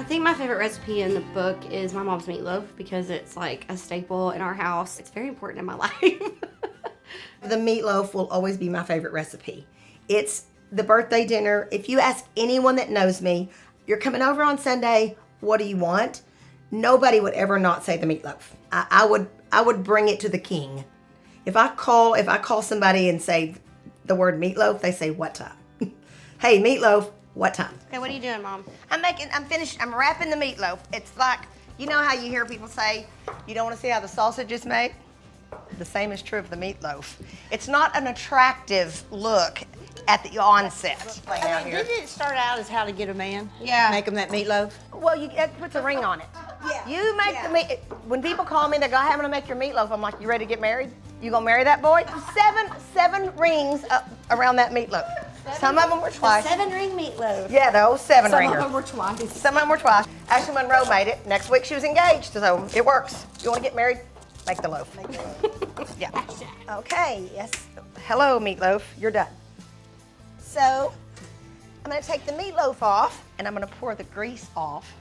think my favorite recipe in the book is my mom's meatloaf because it's like a staple in our house. It's very important in my life. The meatloaf will always be my favorite recipe. It's the birthday dinner. If you ask anyone that knows me, you're coming over on Sunday, what do you want? Nobody would ever not say the meatloaf. I would bring it to the king. If I call somebody and say the word meatloaf, they say what time? Hey, meatloaf, what time? Okay, what are you doing, Mom? I'm wrapping the meatloaf. It's like, you know how you hear people say, you don't want to see how the sausage is made? The same is true of the meatloaf. It's not an attractive look at the onset. I mean, didn't it start out as how to get a man? Yeah. Make him that meatloaf? Well, it puts a ring on it. Yeah. You make the meat. When people call me, they go, "Hey, I'm gonna make your meatloaf." I'm like, "You ready to get married? You gonna marry that boy?" Seven rings around that meatloaf. Some of them were twice. 7-ring meatloaf. Yeah, the old 7-ringer. Some of them were twice. Some of them were twice. Ashley Monroe made it. Next week she was engaged, so it works. You want to get married? Make the loaf. Yeah. Okay. Yes. Hello, meatloaf. You're done. So I'm gonna take the meatloaf off, and I'm gonna pour the grease off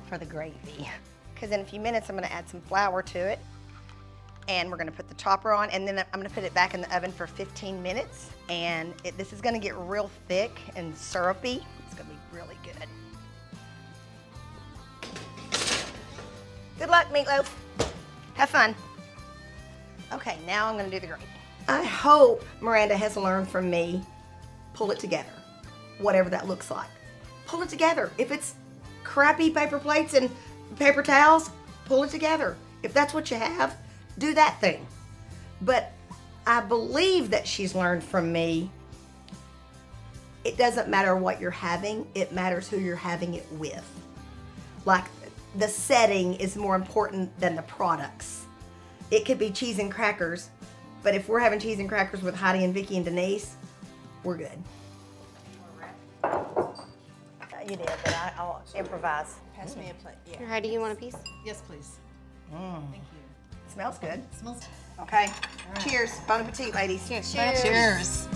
for the gravy. Because in a few minutes I'm gonna add some flour to it, and we're gonna put the topper on, and then I'm gonna put it back in the oven for 15 minutes. And this is gonna get real thick and syrupy. It's gonna be really good. Good luck, meatloaf. Have fun. Okay, now I'm gonna do the gravy. I hope Miranda has learned from me, pull it together, whatever that looks like. Pull it together. If it's crappy paper plates and paper towels, pull it together. If that's what you have, do that thing. But I believe that she's learned from me, it doesn't matter what you're having, it matters who you're having it with. Like, the setting is more important than the products. It could be cheese and crackers, but if we're having cheese and crackers with Heidi and Vicky and Denise, we're good. You did, but I'll improvise. Pass me a plate. Yeah. How do you want a piece? Yes, please. Thank you. Smells good. Smells. Okay. Cheers. Bon appetit, ladies. Cheers. Cheers.